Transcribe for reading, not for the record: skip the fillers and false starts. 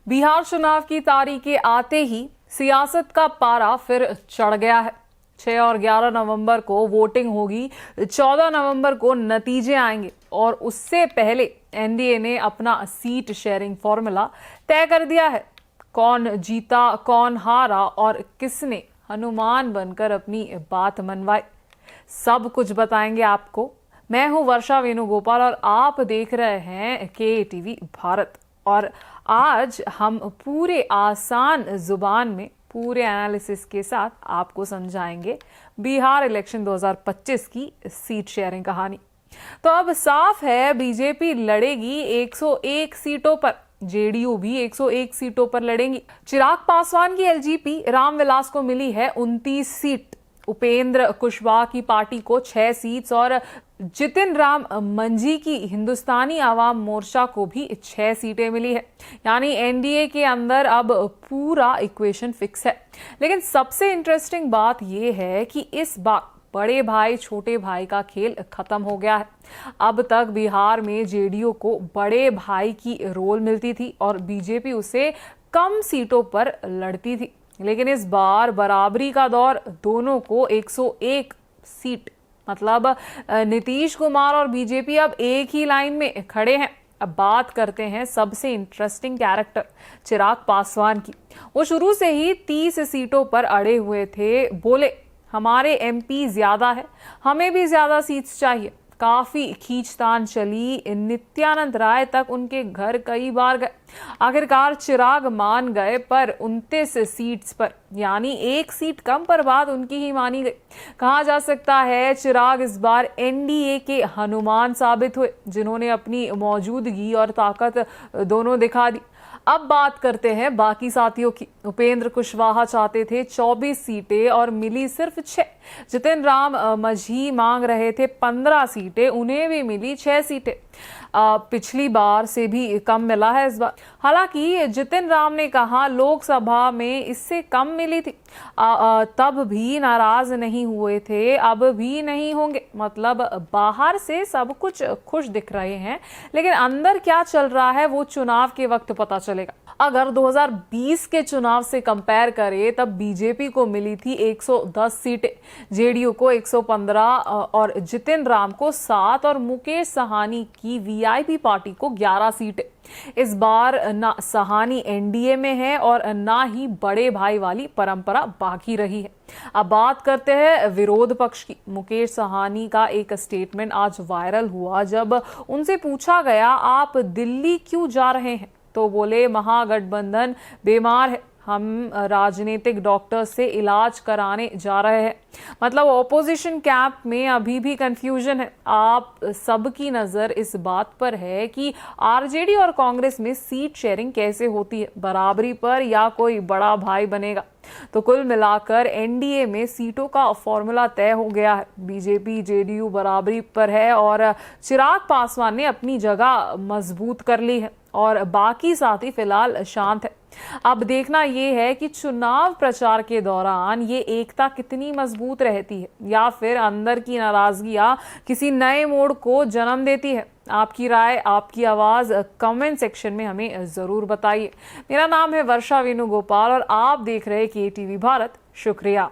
बिहार चुनाव की तारीखें आते ही सियासत का पारा फिर चढ़ गया है। 6 और 11 नवंबर को वोटिंग होगी, 14 नवंबर को नतीजे आएंगे और उससे पहले एनडीए ने अपना सीट शेयरिंग फॉर्मूला तय कर दिया है। कौन जीता, कौन हारा और किसने हनुमान बनकर अपनी बात मनवाई, सब कुछ बताएंगे आपको। मैं हूं वर्षा वेणुगोपाल और आप देख रहे हैं KTV भारत। और आज हम पूरे आसान जुबान में पूरे एनालिसिस के साथ आपको समझाएंगे बिहार इलेक्शन 2025 की सीट शेयरिंग कहानी। तो अब साफ है, बीजेपी लड़ेगी 101 सीटों पर, जेडीयू भी 101 सीटों पर लड़ेंगी। चिराग पासवान की एलजेपी रामविलास को मिली है 29 सीट, उपेंद्र कुशवाहा की पार्टी को 6 सीट्स और जितिन राम मंझी की हिंदुस्तानी आवाम मोर्चा को भी 6 सीटें मिली है। यानी एनडीए के अंदर अब पूरा इक्वेशन फिक्स है। लेकिन सबसे इंटरेस्टिंग बात यह है कि इस बार बड़े भाई छोटे भाई का खेल खत्म हो गया है। अब तक बिहार में जेडीयू को बड़े भाई की रोल मिलती थी और बीजेपी उसे कम सीटों पर लड़ती थी। लेकिन इस बार बराबरी का दौर, दोनों को 101 सीट, मतलब नीतीश कुमार और बीजेपी अब एक ही लाइन में खड़े हैं। अब बात करते हैं सबसे इंटरेस्टिंग कैरेक्टर चिराग पासवान की। वो शुरू से ही 30 सीटों पर अड़े हुए थे, बोले हमारे एमपी ज्यादा है, हमें भी ज्यादा सीट्स चाहिए। काफी खींचतान चली, नित्यानंद राय तक उनके घर कई बार गए। आखिरकार चिराग मान गए, पर 29 सीट्स पर, यानी 1 सीट कम पर बात उनकी ही मानी गई। कहा जा सकता है चिराग इस बार एनडीए के हनुमान साबित हुए, जिन्होंने अपनी मौजूदगी और ताकत दोनों दिखा दी। अब बात करते हैं बाकी साथियों की। उपेंद्र कुशवाहा चाहते थे 24 सीटें और मिली सिर्फ 6। जितिन राम मंझी मांग रहे थे 15 सीटें, उन्हें भी मिली 6 सीटें। पिछली बार से भी कम मिला है इस बार। हालांकि जितिन राम ने कहा लोकसभा में इससे कम मिली थी, तब भी नाराज नहीं हुए थे, अब भी नहीं होंगे। मतलब बाहर से सब कुछ खुश दिख रहे हैं, लेकिन अंदर क्या चल रहा है वो चुनाव के वक्त पता चलेगा। अगर 2020 के चुनाव से कंपेयर करें, तब बीजेपी को मिली थी 110 सीटें, जेडीयू को 115 और जितिन राम को 7 और मुकेश सहानी की वीआईपी पार्टी को 11 सीटें। इस बार ना सहानी एनडीए में है और ना ही बड़े भाई वाली परंपरा बाकी रही है। अब बात करते हैं विरोध पक्ष की। मुकेश सहानी का एक स्टेटमेंट आज वायरल हुआ। जब उनसे पूछा गया आप दिल्ली क्यों जा रहे हैं, तो बोले महागठबंधन बीमार है, हम राजनीतिक डॉक्टर से इलाज कराने जा रहे हैं। मतलब ऑपोजिशन कैंप में अभी भी कंफ्यूजन है। आप सबकी नजर इस बात पर है कि आरजेडी और कांग्रेस में सीट शेयरिंग कैसे होती है, बराबरी पर या कोई बड़ा भाई बनेगा। तो कुल मिलाकर एनडीए में सीटों का फॉर्मूला तय हो गया है। बीजेपी जेडीयू बराबरी पर है और चिराग पासवान ने अपनी जगह मजबूत कर ली है और बाकी साथी फिलहाल शांत है। अब देखना यह है कि चुनाव प्रचार के दौरान ये एकता कितनी मजबूत रहती है या फिर अंदर की नाराजगियां किसी नए मोड़ को जन्म देती है। आपकी राय, आपकी आवाज कमेंट सेक्शन में हमें जरूर बताइए। मेरा नाम है वर्षा वेणुगोपाल और आप देख रहे हैं KTV भारत। शुक्रिया।